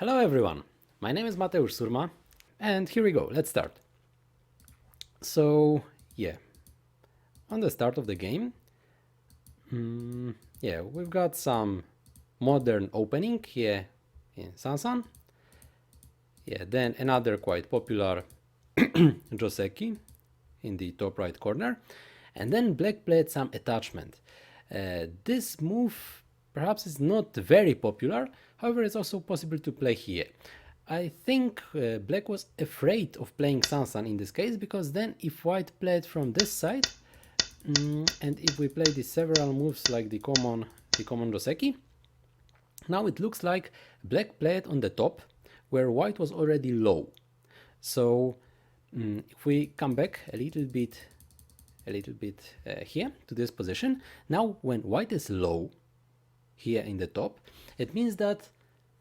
Hello everyone, my name is Mateusz Surma and here we go, let's start. So yeah, on the start of the game, we've got some modern opening here in Sansan. Then another quite popular Joseki in the top right corner, and then black played some attachment. This move perhaps is not very popular, however it's also possible to play here. I think black was afraid of playing Sansan in this case, because then if white played from this side, and if we play the several moves like the common Joseki, now it looks like black played on the top where white was already low. So if we come back a little bit here to this position, now when white is low here in the top, it means that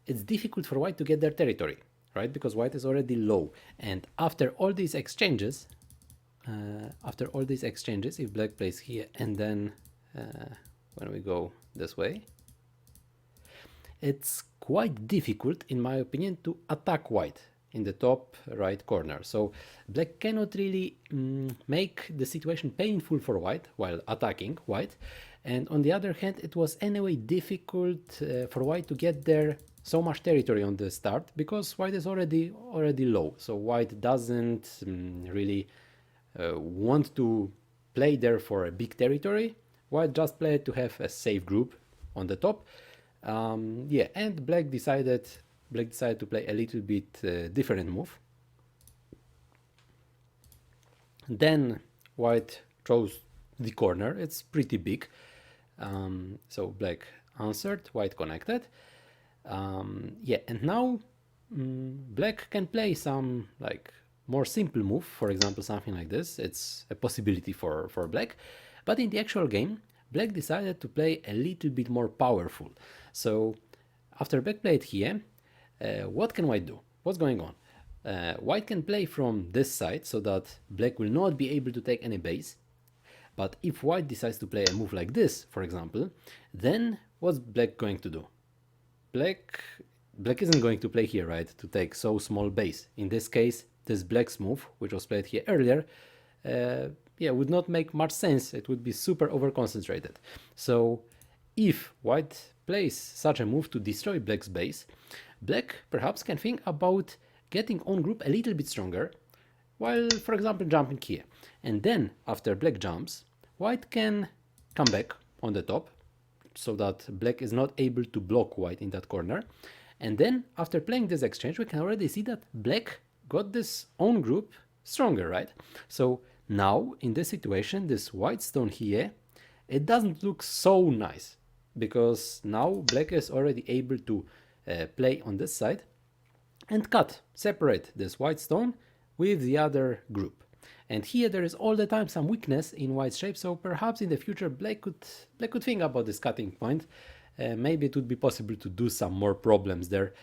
it's difficult for white to get their territory, right? Because white is already low, and after all these exchanges, if black plays here and then when we go this way, it's quite difficult, in my opinion, to attack white in the top right corner. So black cannot really make the situation painful for white while attacking white. And on the other hand, it was anyway difficult for white to get there so much territory on the start, because white is already low. So white doesn't really want to play there for a big territory. White just played to have a safe group on the top. And black decided to play a little bit different move. Then white chose the corner. It's pretty big. So black answered, white connected. And now black can play some like more simple move, for example something like this. It's a possibility for black, but in the actual game black decided to play a little bit more powerful. So after black played here, what can white do? What's going on? White can play from this side so that black will not be able to take any base. But if white decides to play a move like this, for example, then what's black going to do? Black isn't going to play here, right, to take so small base. In this case, this black's move, which was played here earlier, would not make much sense. It would be super over-concentrated. So if white plays such a move to destroy black's base, black perhaps can think about getting own group a little bit stronger, while, for example, jumping here. And then, after black jumps, white can come back on the top, so that black is not able to block white in that corner. And then, after playing this exchange, we can already see that black got this own group stronger, right? So now, in this situation, this white stone here, it doesn't look so nice, because now black is already able to play on this side and separate this white stone with the other group. And here there is all the time some weakness in white's shape, so perhaps in the future black could think about this cutting point. Maybe it would be possible to do some more problems there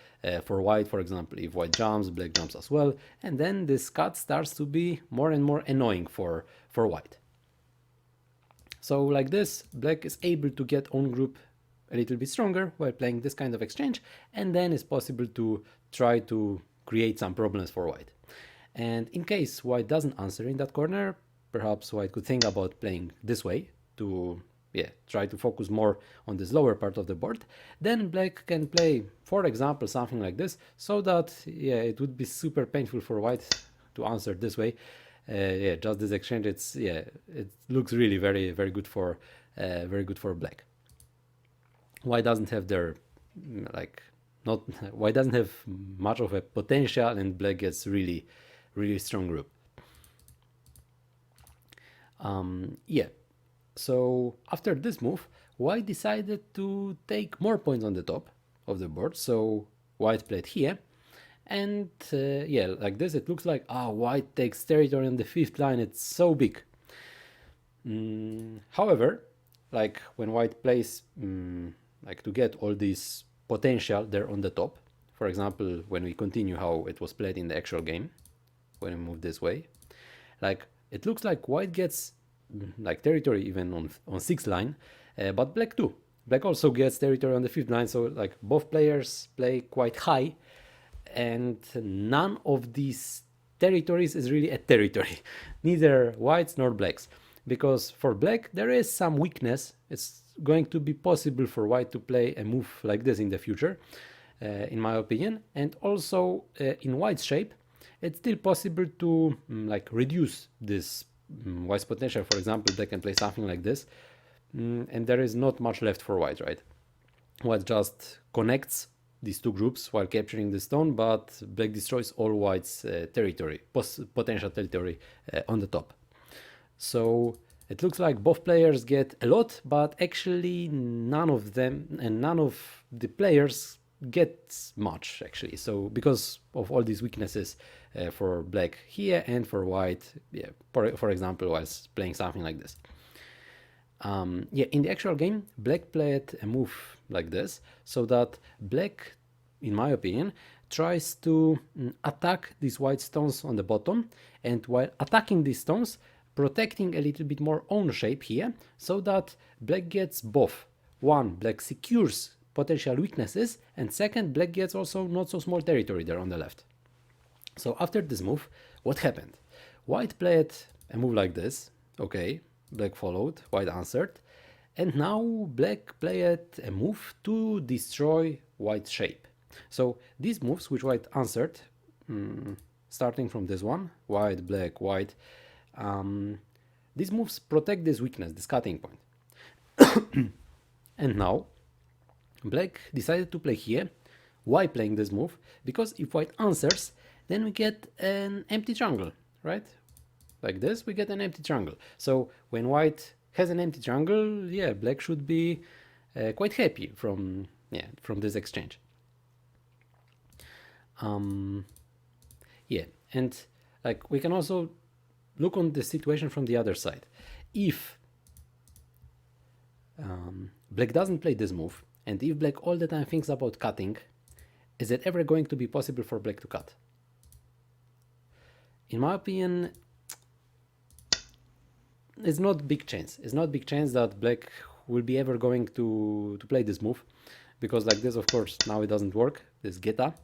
for white. For example, if white jumps, black jumps as well, and then this cut starts to be more and more annoying for white. So like this, black is able to get own group a little bit stronger while playing this kind of exchange, and then it's possible to try to create some problems for white. And in case white doesn't answer in that corner, perhaps white could think about playing this way to try to focus more on this lower part of the board. Then black can play, for example, something like this, so that it would be super painful for white to answer this way. Just this exchange, it looks really very, very good for black. White doesn't have their white doesn't have much of a potential, and black gets really strong group. So after this move, white decided to take more points on the top of the board. So white played here, and like this, it looks like white takes territory on the 5th line. It's so big. However, like when white plays to get all this potential there on the top, for example, when we continue how it was played in the actual game, when we move this way, like it looks like white gets like territory even on 6th line, but black too. Black also gets territory on the 5th line, so like both players play quite high. and none of these territories is really a territory, neither whites nor blacks, because for black there is some weakness. It's going to be possible for white to play a move like this in the future, in my opinion, and also in white's shape it's still possible to like reduce this white's potential. For example, they can play something like this, and there is not much left for white, right? White just connects these two groups while capturing the stone, but black destroys all white's territory, potential territory on the top. So it looks like both players get a lot, but actually none of them and none of the players get much, actually. So because of all these weaknesses for black here and for white, yeah, for example, while playing something like this. Yeah, in the actual game, black played a move like this, so that black, in my opinion, tries to attack these white stones on the bottom, and while attacking these stones, protecting a little bit more own shape here, so that black gets both. One, black secures potential weaknesses, and second, black gets also not so small territory there on the left. So after this move, what happened? White played a move like this, okay, black followed, white answered, and now black played a move to destroy white's shape. So these moves which white answered, starting from this one, white, black, white, these moves protect this weakness, this cutting point. And now black decided to play here. Why playing this move? Because if white answers, then we get an empty triangle, right? Like this, we get an empty triangle. So when white has an empty triangle, yeah, black should be quite happy from this exchange. Yeah, and like we can also look on the situation from the other side. If black doesn't play this move, and if black all the time thinks about cutting, is it ever going to be possible for black to cut? In my opinion, it's not big chance. It's not big chance that black will be ever going to play this move, because like this, of course, now it doesn't work, this geta.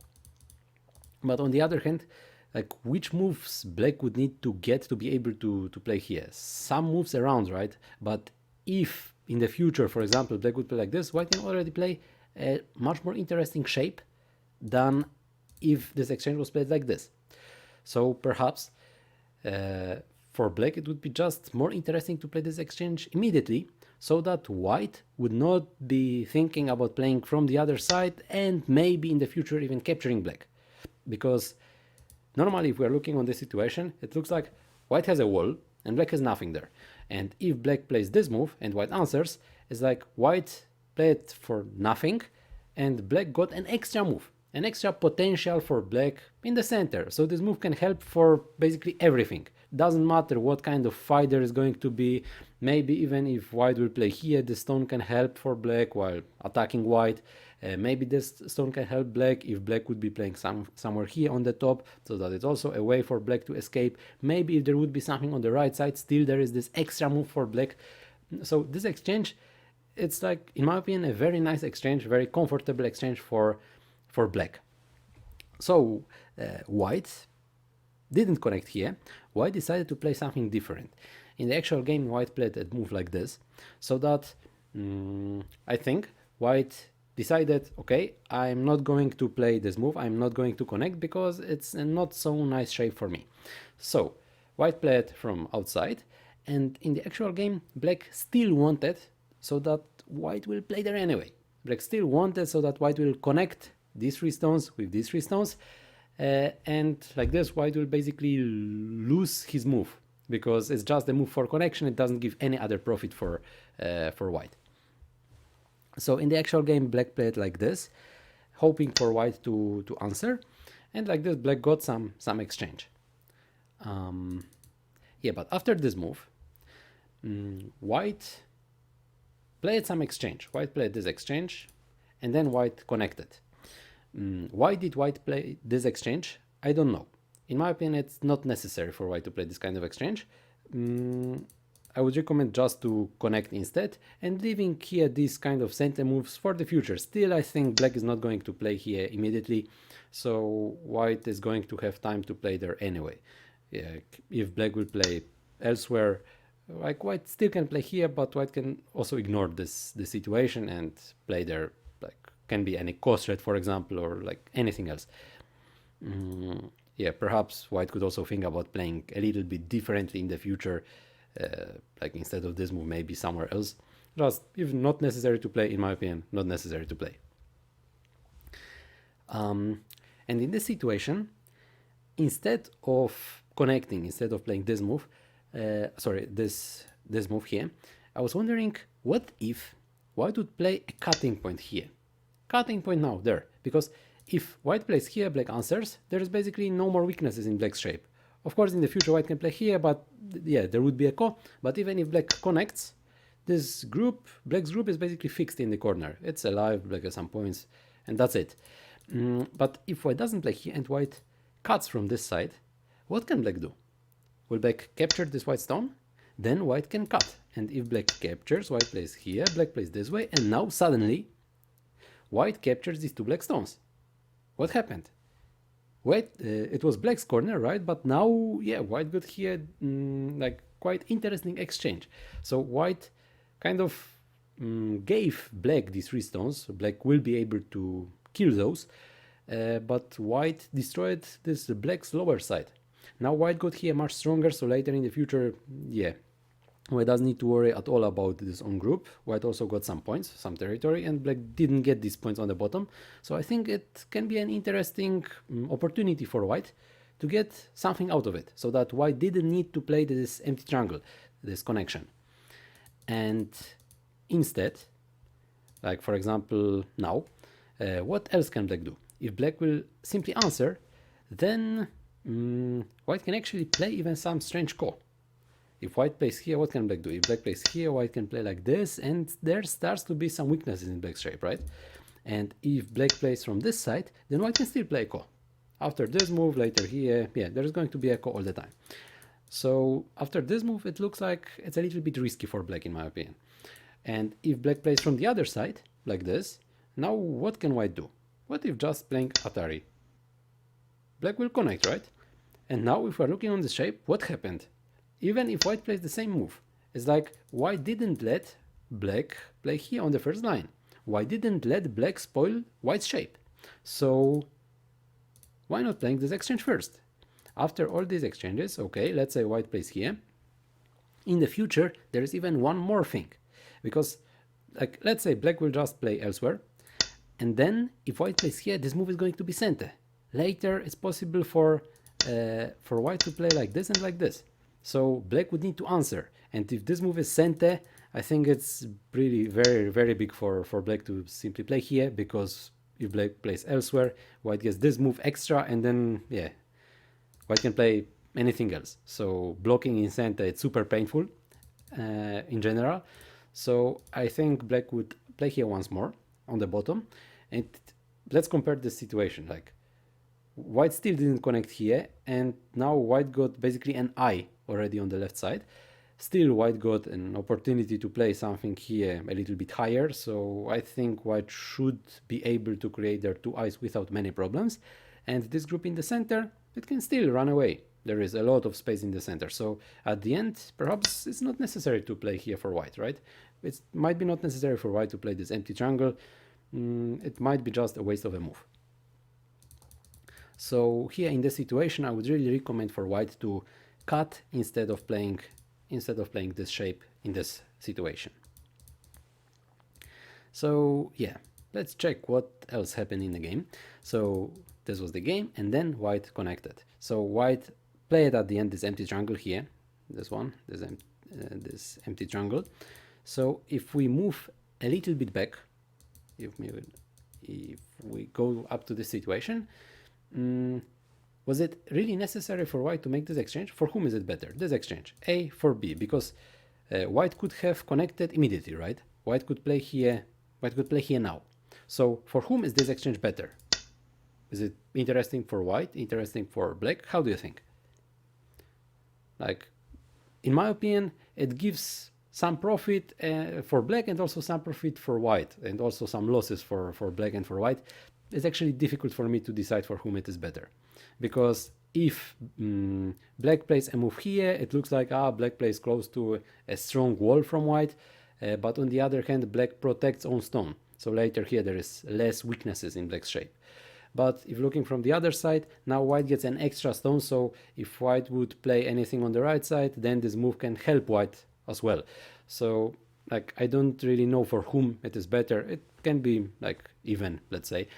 But on the other hand, like which moves black would need to get to be able to play here? Some moves around, right? But if in the future, for example, black would play like this, white can already play a much more interesting shape than if this exchange was played like this. So perhaps for black it would be just more interesting to play this exchange immediately, so that white would not be thinking about playing from the other side and maybe in the future even capturing black. Because normally if we are looking on this situation, it looks like white has a wall and black has nothing there. And if black plays this move and white answers, it's like white played for nothing and black got an extra move, an extra potential for black in the center. So this move can help for basically everything. Doesn't matter what kind of fight there is going to be. Maybe even if white will play here, the stone can help for black while attacking white. Maybe this stone can help black if black would be playing somewhere here on the top, so that it's also a way for black to escape. Maybe if there would be something on the right side, still there is this extra move for black. So this exchange, it's like, in my opinion, a very nice exchange, very comfortable exchange for black. So white didn't connect here. White decided to play something different. In the actual game, white played a move like this, so that I think white decided, okay, I'm not going to play this move, I'm not going to connect because it's a not so nice shape for me. So white played from outside, and in the actual game, black still wanted so that white will play there anyway. Black still wanted so that white will connect these three stones with these three stones, and like this, white will basically lose his move because it's just a move for connection. It doesn't give any other profit for white. So in the actual game, black played like this, hoping for white to answer, and like this, black got some exchange. Yeah, but after this move, white played some exchange. White played this exchange, and then white connected. Why did white play this exchange? I don't know. In my opinion, it's not necessary for white to play this kind of exchange. I would recommend just to connect instead and leaving here these kind of center moves for the future. Still, I think black is not going to play here immediately, so white is going to have time to play there anyway. Yeah, if black will play elsewhere, like white still can play here, but white can also ignore this situation and play there. Like can be any cost threat, for example, or like anything else. Yeah, perhaps white could also think about playing a little bit differently in the future, like instead of this move, maybe somewhere else. Just if not necessary to play, in my opinion, not necessary to play. And in this situation, instead of connecting, instead of playing this move, this move here, I was wondering what if white would play a cutting point here. Cutting point now, there, because if white plays here, black answers, there's basically no more weaknesses in black's shape. Of course, in the future, white can play here, but yeah, there would be a ko. But even if black connects, this group, black's group is basically fixed in the corner. It's alive, black has some points, and that's it. But if white doesn't play here and white cuts from this side, what can black do? Will black capture this white stone? Then white can cut. And if black captures, white plays here, black plays this way, and now suddenly white captures these two black stones. What happened? Wait, it was black's corner, right? But now, yeah, white got here like quite interesting exchange. So white kind of gave black these three stones. So black will be able to kill those, but white destroyed this black's lower side. Now white got here much stronger, so later in the future, yeah, white doesn't need to worry at all about this own group. White also got some points, some territory, and black didn't get these points on the bottom. So I think it can be an interesting opportunity for white to get something out of it, so that white didn't need to play this empty triangle, this connection. And instead, like for example now, what else can black do? If black will simply answer, then white can actually play even some strange ko. If white plays here, what can black do? If black plays here, white can play like this, and there starts to be some weaknesses in black's shape, right? And if black plays from this side, then white can still play ko. After this move, later here, yeah, there's going to be a ko all the time. So after this move, it looks like it's a little bit risky for black, in my opinion. And if black plays from the other side, like this, now what can white do? What if just playing Atari? Black will connect, right? And now if we're looking on the shape, what happened? Even if white plays the same move, it's like white didn't let black play here on the first line. White didn't let black spoil white's shape. So why not playing this exchange first? After all these exchanges, okay, let's say white plays here. In the future, there is even one more thing. Because, like, let's say black will just play elsewhere. And then, if white plays here, this move is going to be sente. Later, it's possible for white to play like this and like this. So black would need to answer. And if this move is sente, I think it's really very, very big for black to simply play here, because if black plays elsewhere, white gets this move extra, and then, yeah, white can play anything else. So blocking in sente, it's super painful in general. So I think black would play here once more on the bottom. And let's compare this situation. Like, white still didn't connect here, and now white got basically an eye already on the left side. Still, white got an opportunity to play something here a little bit higher, so I think white should be able to create their two eyes without many problems. And this group in the center, it can still run away. There is a lot of space in the center, so at the end, perhaps it's not necessary to play here for white, right? It might be not necessary for white to play this empty triangle. It might be just a waste of a move. So here in this situation, I would really recommend for white to cut instead of playing this shape in this situation. So yeah, let's check what else happened in the game. So this was the game, and then white connected. So white played at the end this empty triangle here, this one, this empty triangle. So if we move a little bit back, if we go up to this situation, was it really necessary for white to make this exchange? For whom is it better? This exchange, A for B, because white could have connected immediately, right? White could play here now. So for whom is this exchange better? Is it interesting for white, interesting for black? How do you think? Like, in my opinion, it gives some profit for black and also some profit for white, and also some losses for black and for white. it's actually difficult for me to decide for whom it is better, because if black plays a move here, it looks like black plays close to a strong wall from white, but on the other hand, black protects on stone. So later here there is less weaknesses in black's shape. But if looking from the other side, now white gets an extra stone, so if white would play anything on the right side, then this move can help white as well. So like I don't really know for whom it is better. It can be like even, let's say,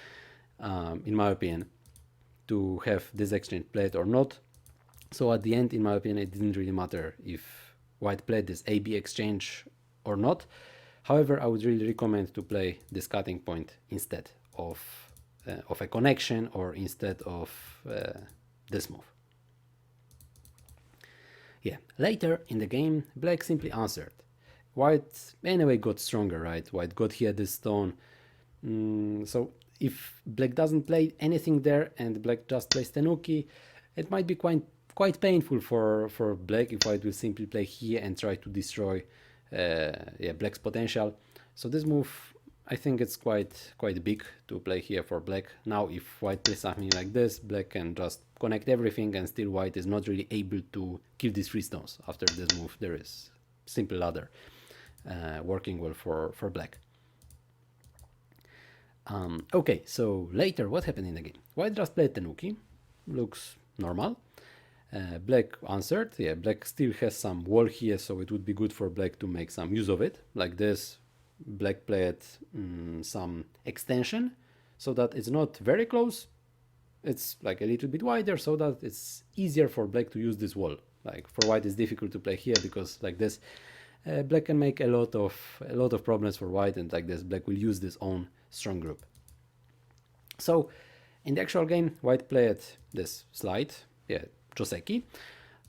in my opinion, to have this exchange played or not. So at the end, in my opinion, it didn't really matter if white played this AB exchange or not. However, I would really recommend to play this cutting point instead of a connection, or instead of this move. Yeah, later in the game, black simply answered. White anyway got stronger, right? White got here this stone. So if black doesn't play anything there and black just plays Tenuki, it might be quite painful for black if white will simply play here and try to destroy black's potential. So this move, I think it's quite big to play here for black. Now if white plays something like this, black can just connect everything, and still white is not really able to kill these 3 stones. After this move there is simple ladder working well for black. Okay, so later what happened in the game? White just played Tenuki, looks normal. Black answered. Yeah, black still has some wall here, so it would be good for black to make some use of it. Like this, black played some extension so that it's not very close. It's like a little bit wider so that it's easier for black to use this wall. Like for white it's difficult to play here because like this, black can make a lot of problems for white, and like this black will use this own strong group. So in the actual game, white played this slide, Joseki.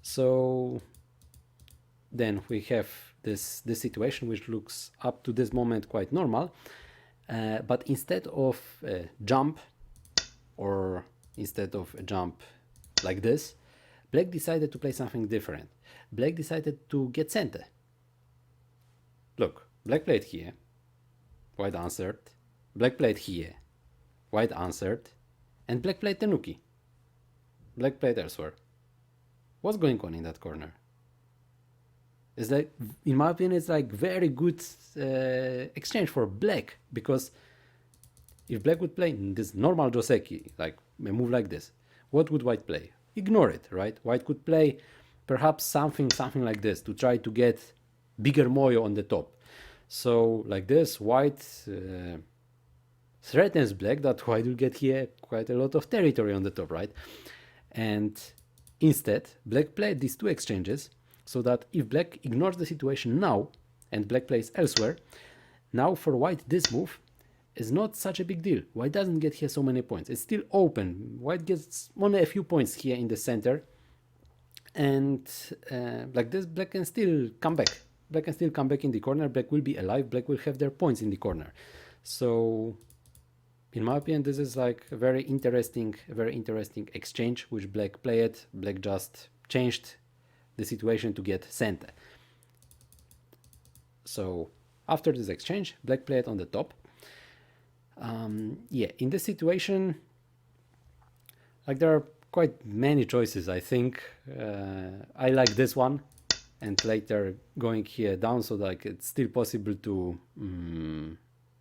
So then we have this situation which looks up to this moment quite normal, but instead of jump, or instead of a jump like this, black decided to play something different. Black decided to get center. Look, black played here, white answered, black played here, white answered, and black played Tenuki. Black played elsewhere. What's going on in that corner? It's like, in my opinion, it's like very good exchange for black, because if black would play this normal Joseki, like a move like this, what would white play? Ignore it, right? White could play perhaps something like this to try to get bigger moyo on the top. So like this, white threatens black that white will get here quite a lot of territory on the top, right? And instead, black played these 2 exchanges so that if black ignores the situation now and black plays elsewhere, now for white this move is not such a big deal. White doesn't get here so many points. It's still open. White gets only a few points here in the center, and like this, black can still come back. Black can still come back in the corner. Black will be alive. Black will have their points in the corner. So in my opinion, this is like a very interesting exchange which black played. Black just changed the situation to get center. So after this exchange, black played on the top. In this situation, like there are quite many choices. I think I like this one, and later going here down, so like it's still possible to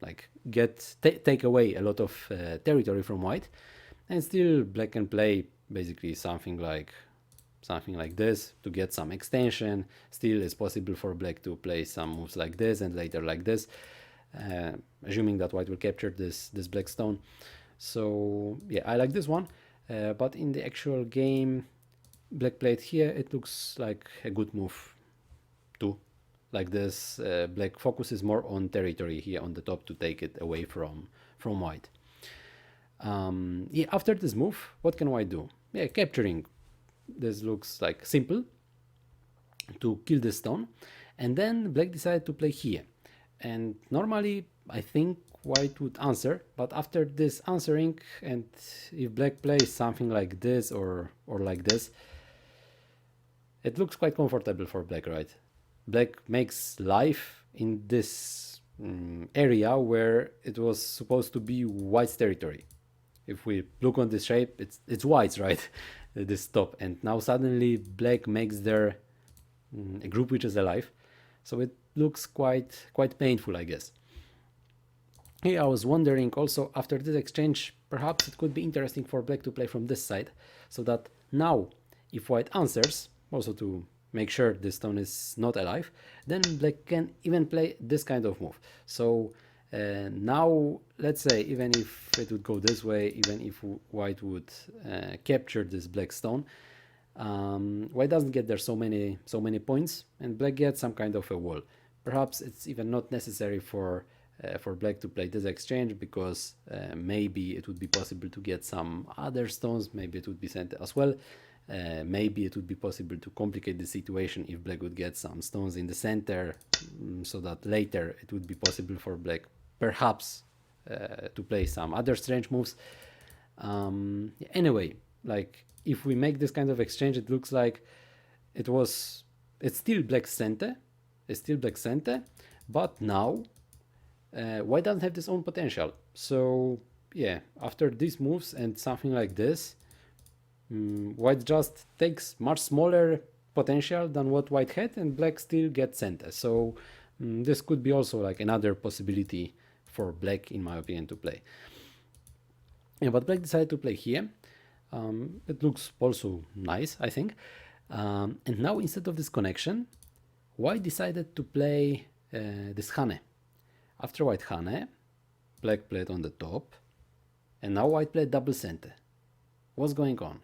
like take away a lot of territory from white, and still black can play basically something like this to get some extension. Still it's possible for black to play some moves like this and later like this, assuming that white will capture this black stone. So yeah, I like this one, but in the actual game, black played here, it looks like a good move too. Like this, black focuses more on territory here on the top to take it away from white. After this move, what can white do? Capturing. This looks like simple to kill the stone, and then black decided to play here. And normally I think white would answer, but after this answering, and if black plays something like this or like this, it looks quite comfortable for black, right? Black makes life in this area where it was supposed to be white's territory. if we look on this shape, it's whites, right? This top, and now suddenly black makes their a group which is alive, so it looks quite painful, I guess. Here I was wondering also, after this exchange, perhaps it could be interesting for black to play from this side, so that now if white answers, also to make sure this stone is not alive, then black can even play this kind of move. So now let's say, even if it would go this way, even if white would capture this black stone, white doesn't get there so many points, and black gets some kind of a wall. Perhaps it's even not necessary for black to play this exchange, because maybe it would be possible to get some other stones, maybe it would be sent as well. Maybe it would be possible to complicate the situation if black would get some stones in the center, so that later it would be possible for black perhaps to play some other strange moves. Anyway, like, if we make this kind of exchange, it looks like it's still black center, but now white doesn't have this own potential. So yeah, after these moves and something like this, white just takes much smaller potential than what white had, and black still gets center. So this could be also like another possibility for black, in my opinion, to play. Yeah, but black decided to play here. It looks also nice, I think. And now, instead of this connection, white decided to play this hane. After white hane, black played on the top, and now white played double center. What's going on?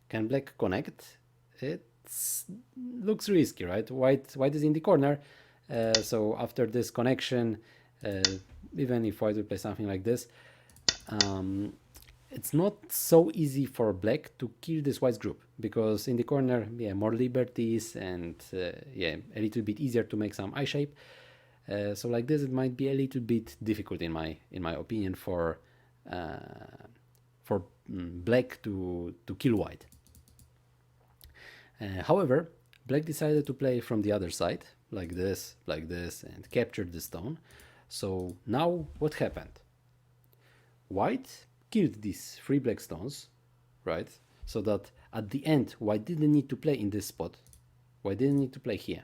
Can black connect? It looks risky, right? White is in the corner, so after this connection, even if white will play something like this, it's not so easy for black to kill this white's group, because in the corner, yeah, more liberties, and yeah, a little bit easier to make some eye shape. So like this, it might be a little bit difficult, in my opinion, for black to kill white. However, black decided to play from the other side, like this, and capture the stone. So now what happened? White killed these 3 black stones, right? So that at the end, white didn't need to play in this spot. White didn't need to play here,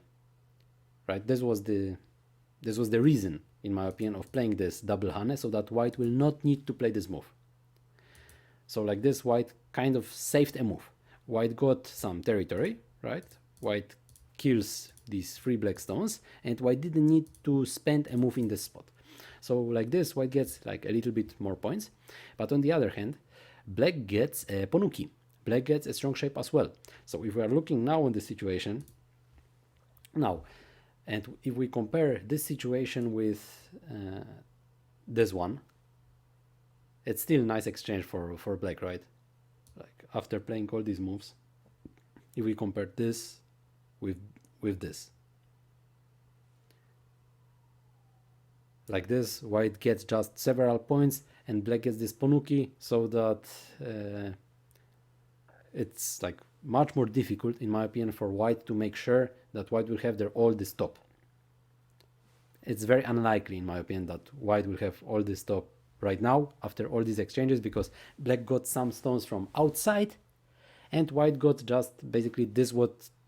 right? This was the reason, in my opinion, of playing this double hane, so that white will not need to play this move. So like this, white kind of saved a move. White got some territory, right? White kills these 3 black stones, and white didn't need to spend a move in this spot. So like this, white gets like a little bit more points. But on the other hand, black gets a ponuki. Black gets a strong shape as well. So if we are looking now on the situation, now, and if we compare this situation with this one, it's still a nice exchange for black, right? Like, after playing all these moves, if we compare this with this, like this, white gets just several points and black gets this ponuki, so that it's like much more difficult, in my opinion, for white to make sure that white will have all this top. It's very unlikely, in my opinion, that white will have all this top right now after all these exchanges, because black got some stones from outside and white got just basically this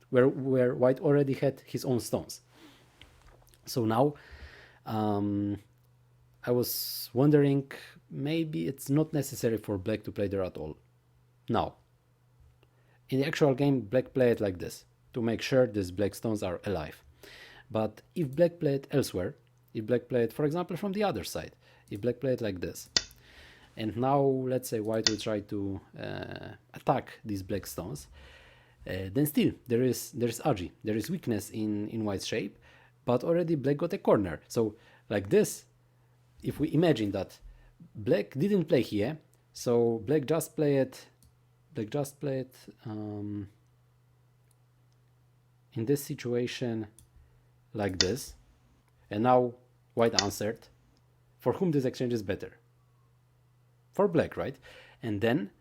where white already had his own stones. So now I was wondering, maybe it's not necessary for black to play there at all. Now, in the actual game, black played like this to make sure these black stones are alive. But if black played elsewhere, if black played, for example, from the other side, if black played like this, and now let's say white will try to attack these black stones, then still there is agi, there is weakness in white's shape, but already black got a corner. So like this, if we imagine that black didn't play here, so black just played in this situation like this, and now white answered. For whom this exchange is better? For black, right? And then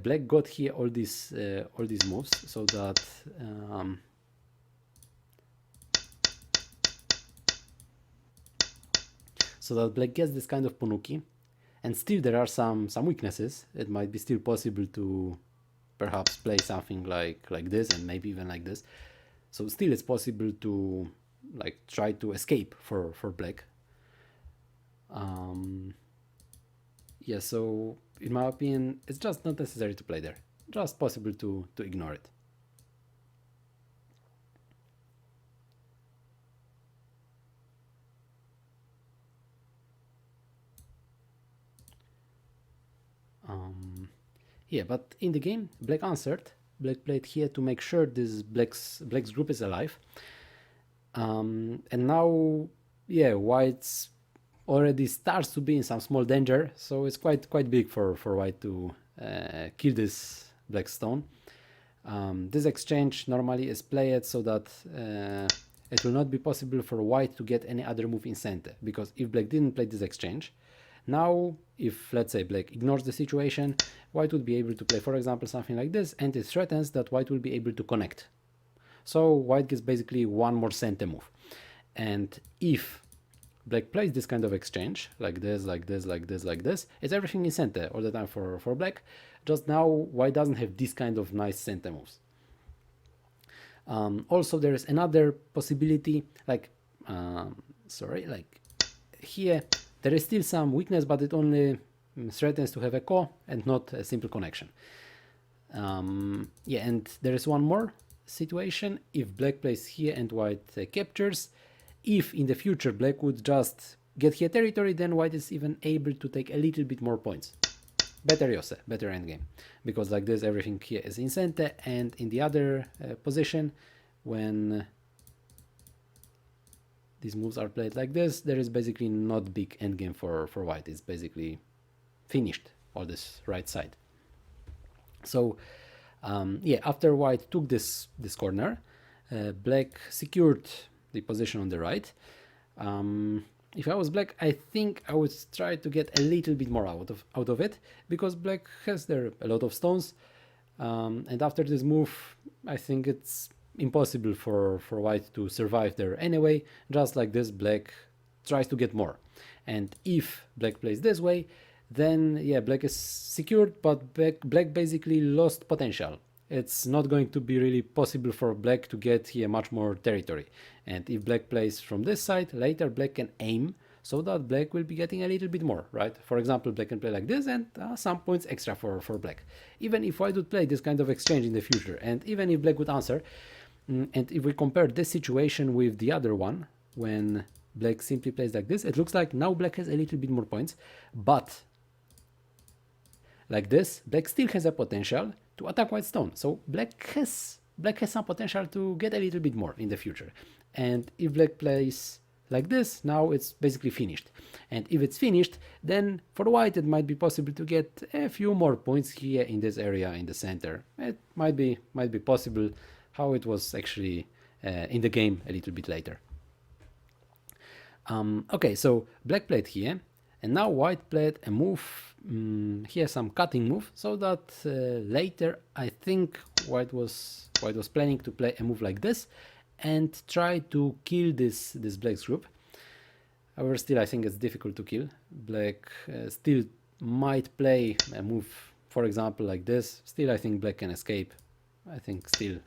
black got here all these moves, so that black gets this kind of ponuki, and still there are some weaknesses. It might be still possible to perhaps play something like this, and maybe even like this. So still it's possible to like try to escape for black. Yeah, so in my opinion, it's just not necessary to play there. Just possible to ignore it. Yeah, but in the game, black answered. Black played here to make sure this black's group is alive. And now, yeah, white's already starts to be in some small danger, so it's quite big for white to kill this black stone. This exchange normally is played so that it will not be possible for white to get any other move in center, because if black didn't play this exchange, now if let's say black ignores the situation, white would be able to play, for example, something like this, and it threatens that white will be able to connect. So white gets basically one more center move. And if black plays this kind of exchange, like this, like this, like this, like this, it's everything in center all the time for black. Just now, white doesn't have this kind of nice center moves. Also, there is another possibility, like, like here, there is still some weakness, but it only threatens to have a core and not a simple connection. Yeah, and there is one more situation. If black plays here and white captures, if in the future black would just get here territory, then white is even able to take a little bit more points. Better Yose, better endgame, because like this everything here is in center, and in the other position, when these moves are played like this, there is basically not big endgame for white. It's basically finished all this right side. So yeah, after white took this corner, black secured the position on the right. If I was black, I think I would try to get a little bit more out of it, because black has there a lot of stones, and after this move, I think it's impossible for white to survive there anyway. Just like this, black tries to get more, and if black plays this way, then yeah, black is secured, but black basically lost potential. It's not going to be really possible for black to get here much more territory. And if black plays from this side, later black can aim so that black will be getting a little bit more, right? For example, black can play like this and some points extra for black. Even if white would play this kind of exchange in the future, and even if black would answer, and if we compare this situation with the other one, when black simply plays like this, it looks like now black has a little bit more points, but like this, black still has a potential to attack white stone. So black has some potential to get a little bit more in the future. And if black plays like this, now it's basically finished. And if it's finished, then for white it might be possible to get a few more points here in this area in the center. It might be possible, how it was actually in the game a little bit later. Okay, so black played here, and now white played a move, here some cutting move, so that later I think white was planning to play a move like this and try to kill this black's group. However, still I think it's difficult to kill. Black still might play a move, for example, like this. Still I think black can escape. I think still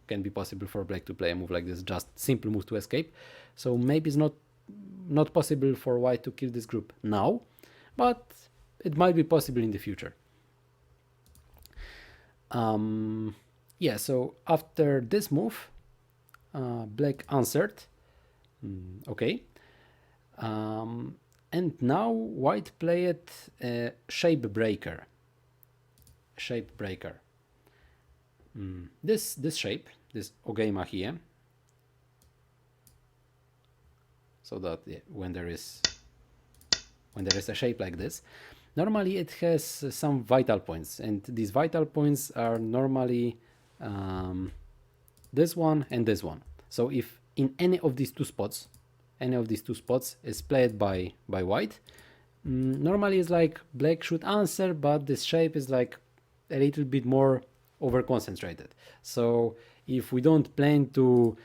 can be possible for black to play a move like this, just simple move to escape. So maybe it's not possible for white to kill this group now, but it might be possible in the future. Yeah, so after this move, black answered, okay, and now white played a shape breaker. This shape, this ogema here, so that yeah, when there is a shape like this, normally it has some vital points, and these vital points are normally this one and this one. So if in any of these two spots is played by white, normally it's like black should answer, but this shape is like a little bit more over concentrated. So if we don't plan to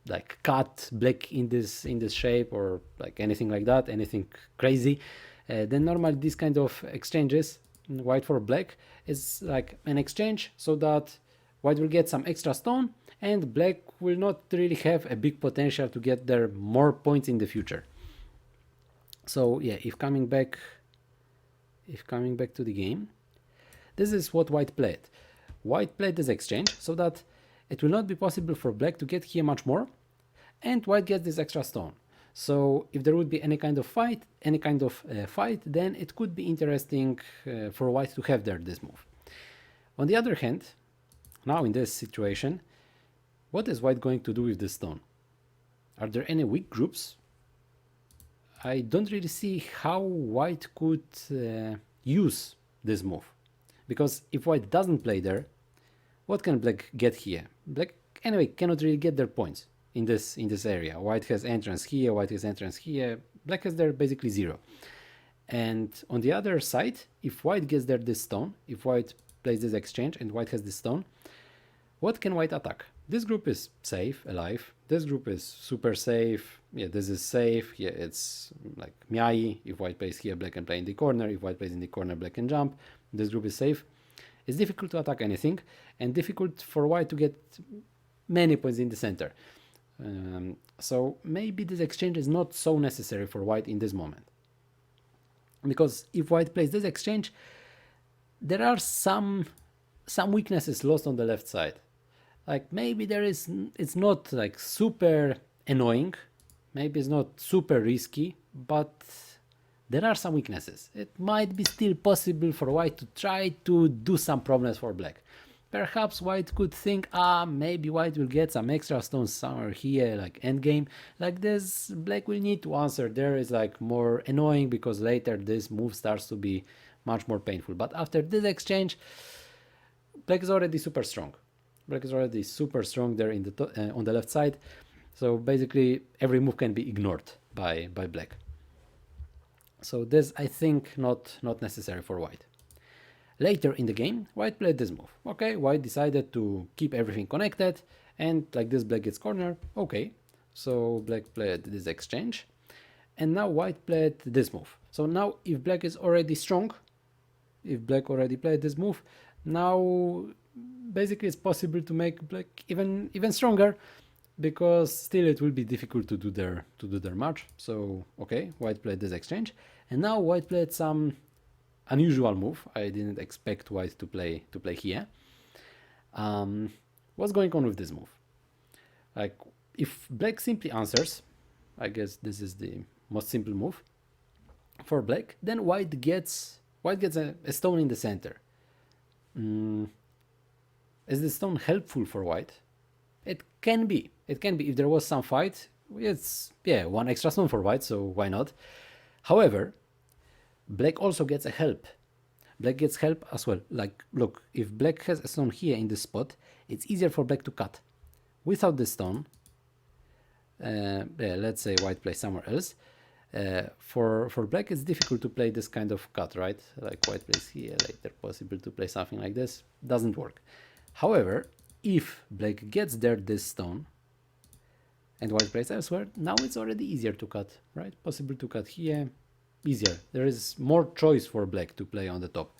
like cut black in this shape or like anything like that, anything crazy, then normally this kind of exchanges, white for black, is like an exchange so that white will get some extra stone and black will not really have a big potential to get there more points in the future. So yeah, if coming back to the game, this is what white played. White played this exchange so that it will not be possible for black to get here much more, and white gets this extra stone. So if there would be any kind of fight, then it could be interesting for white to have there this move. On the other hand, now in this situation, what is white going to do with this stone? Are there any weak groups? I don't really see how white could use this move. Because if white doesn't play there, what can black get here? Black anyway cannot really get their points in this area. White has entrance here, white has entrance here, black has there basically zero. And on the other side, if white gets there this stone, if white plays this exchange and white has this stone, what can white attack? This group is safe, alive. This group is super safe. Yeah, this is safe. Yeah, it's like Miai. If white plays here, black can play in the corner. If white plays in the corner, black can jump. This group is safe. It's difficult to attack anything and difficult for white to get many points in the center. So maybe this exchange is not so necessary for white in this moment. Because if white plays this exchange, there are some weaknesses lost on the left side. Like maybe it's not like super annoying, maybe it's not super risky, but there are some weaknesses. It might be still possible for white to try to do some problems for black. Perhaps white could think, maybe white will get some extra stones somewhere here, like endgame. Like this, black will need to answer. There is like more annoying because later this move starts to be much more painful. But after this exchange, black is already super strong. Black is already super strong there in the on the left side. So basically every move can be ignored by black. So this, I think, not necessary for white. Later in the game, white played this move. Okay, white decided to keep everything connected, and like this black gets corner. Okay, so black played this exchange, and now white played this move. So now if black is already strong, if black already played this move, now basically it's possible to make black even stronger, because still it will be difficult to do their match. So okay, white played this exchange, and now white played some unusual move. I didn't expect white to play here. What's going on with this move? Like if black simply answers, I guess this is the most simple move for black, then white gets a stone in the center. Is the stone helpful for white? It can be. If there was some fight, it's one extra stone for white, so why not? However, black also gets a help. Black gets help as well. Like, look, if black has a stone here in this spot, it's easier for black to cut. Without this stone, let's say white plays somewhere else. For black, it's difficult to play this kind of cut, right? Like white plays here, later possible to play something like this. Doesn't work. However, if black gets there this stone, and white plays elsewhere, now it's already easier to cut, right? Possible to cut here, easier. There is more choice for black to play on the top.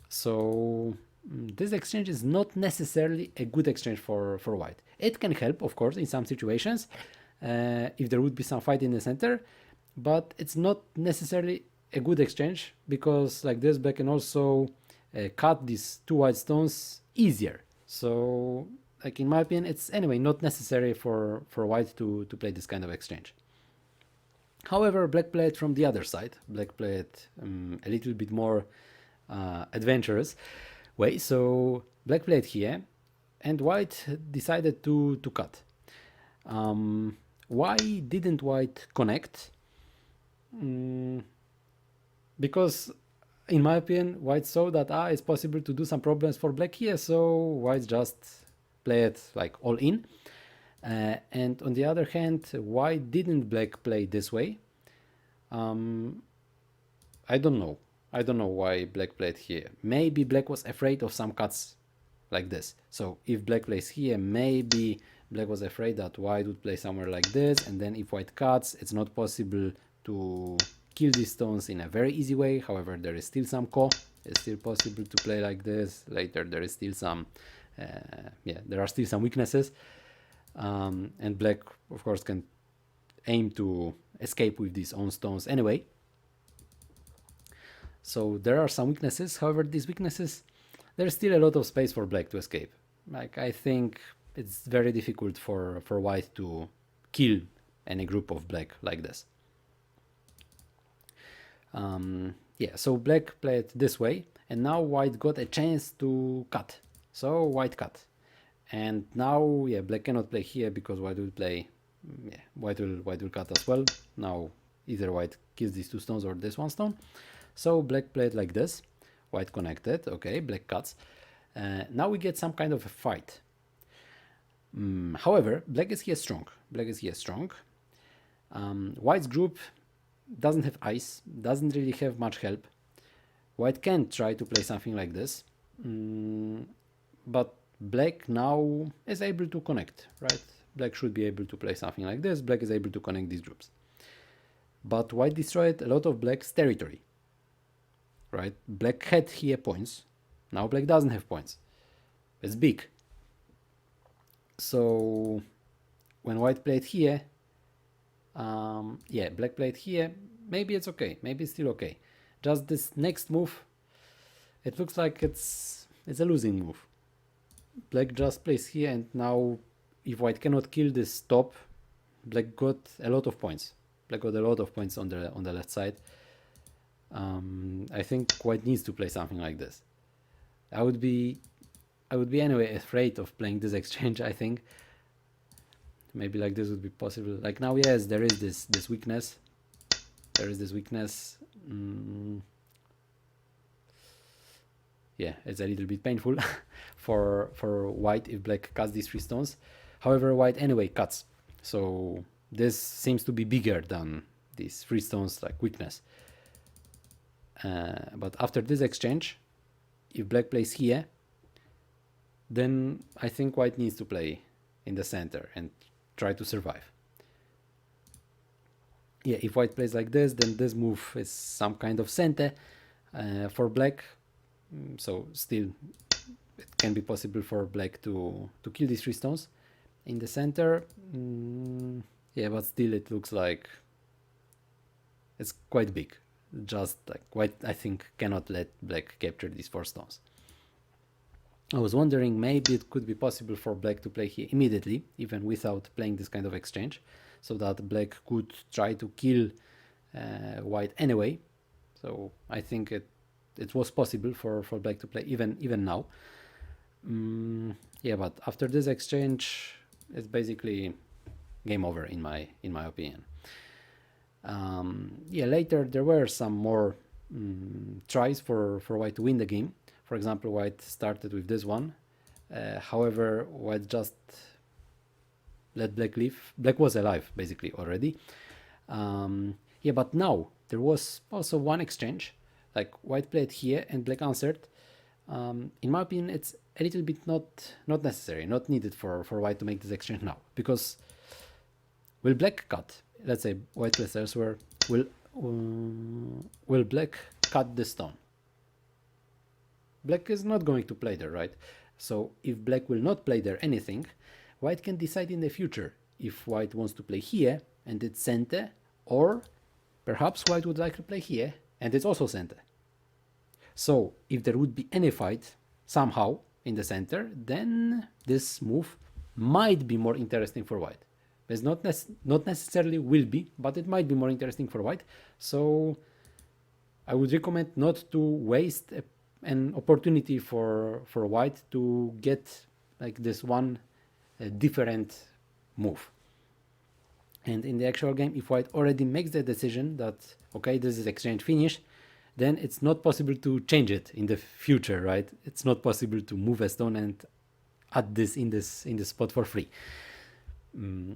So this exchange is not necessarily a good exchange for white. It can help, of course, in some situations, if there would be some fight in the center, but it's not necessarily a good exchange, because like this, black can also cut these two white stones easier. So like in my opinion, it's anyway not necessary for white to play this kind of exchange. However, black played from the other side. Black played a little bit more adventurous way. So black played here, and white decided to cut. Why didn't white connect? Because in my opinion, white saw that it's possible to do some problems for black here, so white just play it like all in. And on the other hand, why didn't black play this way? I don't know why black played here. Maybe black was afraid of some cuts like this. So if black plays here, maybe black was afraid that white would play somewhere like this, and then if white cuts, it's not possible to kill these stones in a very easy way. However, there is still some co. It's still possible to play like this. Later, there is still some, there are still some weaknesses. And black, of course, can aim to escape with these own stones anyway. So there are some weaknesses. However, these weaknesses, there's still a lot of space for black to escape. Like, I think it's very difficult for white to kill any group of black like this. So black played this way, and now white got a chance to cut. So white cut. And now, black cannot play here because white will play, white will cut as well. Now either white kills these two stones or this one stone. So black played like this, white connected, okay, black cuts. Now we get some kind of a fight. However, black is here strong. White's group doesn't have ice, doesn't really have much help. White can try to play something like this, but black now is able to connect, right? Black should be able to play something like this. Black is able to connect these groups. But white destroyed a lot of black's territory, right? Black had here points. Now black doesn't have points. It's big. So when white played here, black played here, maybe it's okay. Maybe it's still okay. Just this next move, it looks like it's a losing move. Black just plays here, and now if white cannot kill this top, black got a lot of points. Black got a lot of points on the left side. I think white needs to play something like this. I would be anyway afraid of playing this exchange. I think maybe like this would be possible. Like now, yes, there is this weakness. There is this weakness. It's a little bit painful for white if black cuts these three stones. However, white anyway cuts. So this seems to be bigger than these three stones like weakness. But after this exchange, if black plays here, then I think white needs to play in the center and try to survive. If white plays like this, then this move is some kind of center for black. So still, it can be possible for black to kill these three stones in the center. But still it looks like it's quite big. Just like white, I think, cannot let black capture these four stones. I was wondering maybe it could be possible for black to play here immediately, even without playing this kind of exchange, so that black could try to kill white anyway. So I think it was possible for black to play even now. But after this exchange, it's basically game over in my opinion. Later there were some more tries for white to win the game. For example, white started with this one. However, white just let black leave. Black was alive basically already. But now there was also one exchange. Like white played here and black answered. In my opinion, it's a little bit not necessary, not needed for white to make this exchange now, because will black cut? Let's say white plays elsewhere. Will black cut the stone? Black is not going to play there, right? So if black will not play there anything, white can decide in the future if white wants to play here and it's center, or perhaps white would like to play here and it's also center. So if there would be any fight somehow in the center, then this move might be more interesting for white. It's not necessarily will be, but it might be more interesting for white. So I would recommend not to waste an opportunity for white to get like this one different move. And in the actual game, if white already makes the decision that, okay, this is exchange finish, then it's not possible to change it in the future, right? It's not possible to move a stone and add this in this spot for free.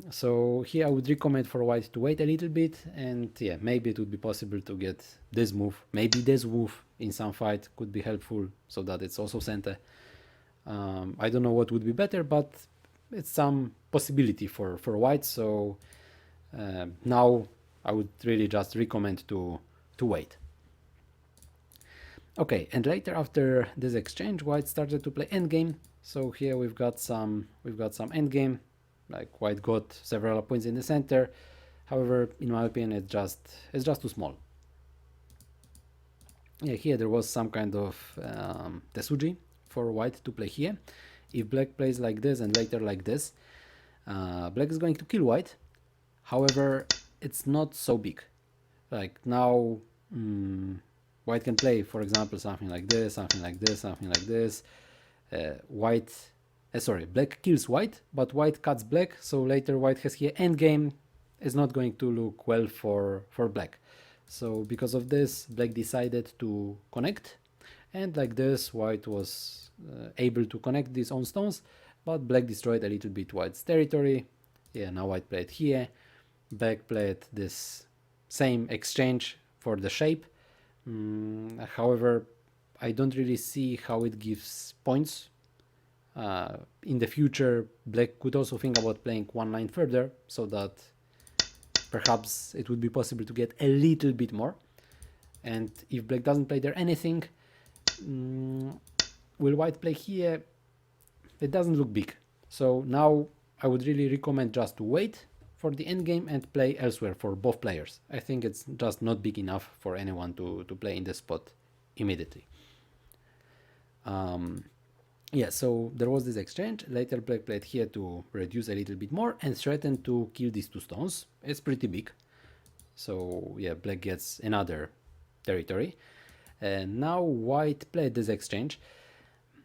So here I would recommend for white to wait a little bit, and maybe it would be possible to get this move. Maybe this move in some fight could be helpful, so that it's also center. I don't know what would be better, but it's some possibility for white. So now I would really just recommend to to wait. Okay, and later after this exchange, white started to play endgame. So here we've got some endgame, like white got several points in the center. However, in my opinion, it's just too small. Yeah, here there was some kind of tesuji for white to play here. If black plays like this and later like this, black is going to kill white. However, it's not so big. Like now, white can play, for example, something like this, something like this, something like this. Black kills white, but white cuts black, so later white has here endgame. Is not going to look well for black. So because of this, black decided to connect, and like this, white was able to connect these own stones, but black destroyed a little bit white's territory. Yeah, now white played here, black played this same exchange for the shape. However, I don't really see how it gives points. In the future, black could also think about playing one line further, so that perhaps it would be possible to get a little bit more. And if black doesn't play there anything, will white play here? It doesn't look big. So now I would really recommend just to wait for the endgame and play elsewhere for both players. I think it's just not big enough for anyone to play in the spot immediately. Yeah, so there was this exchange. Later black played here to reduce a little bit more and threatened to kill these two stones. It's pretty big. So yeah, black gets another territory. And now white played this exchange.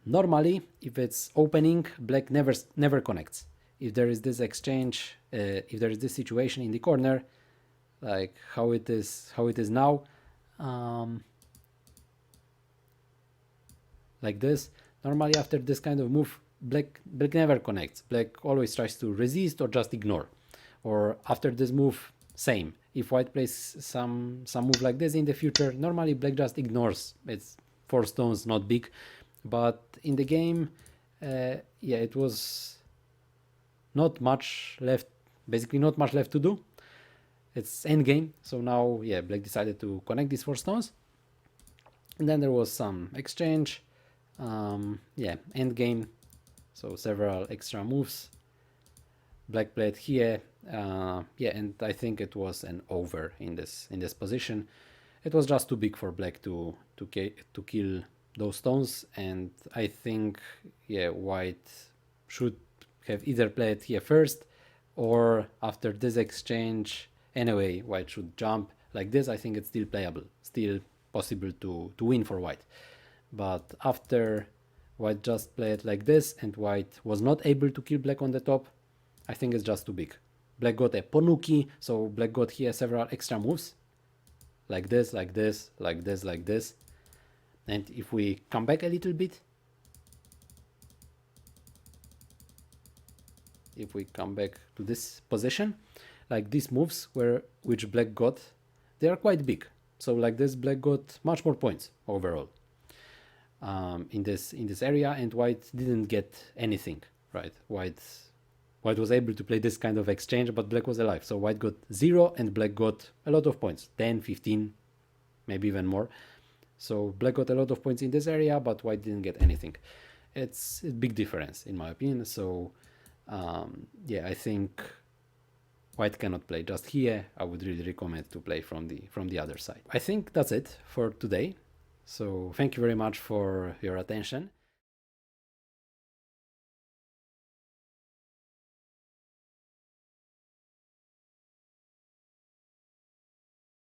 Normally, if it's opening, black never connects. If there is this exchange, if there is this situation in the corner, like how it is now, like this, normally after this kind of move, black never connects. Black always tries to resist or just ignore. Or after this move, same. If white plays some move like this in the future, normally black just ignores. It's 4 stones, not big. But in the game, yeah, it was not much left, basically not much left to do. It's endgame, so now, yeah, black decided to connect these 4 stones. And then there was some exchange. Yeah, endgame, so several extra moves. Black played here, yeah, and I think it was an over in this position. It was just too big for black to kill those stones, and I think, yeah, white should have either played here first or after this exchange. Anyway, white should jump like this. I think it's still playable, still possible to win for white. But after white just played like this and white was not able to kill black on the top, I think it's just too big. Black got a ponuki, so black got here several extra moves, like this, like this, like this, like this. And if we come back a little bit, if we come back to this position, like these moves which black got, they are quite big. So like this, black got much more points overall in this area, and white didn't get anything, right? White was able to play this kind of exchange, but black was alive. So white got 0 and black got a lot of points, 10, 15, maybe even more. So black got a lot of points in this area, but white didn't get anything. It's a big difference in my opinion. So yeah, I think white cannot play just here. I would really recommend to play from the other side. I think that's it for today. So thank you very much for your attention.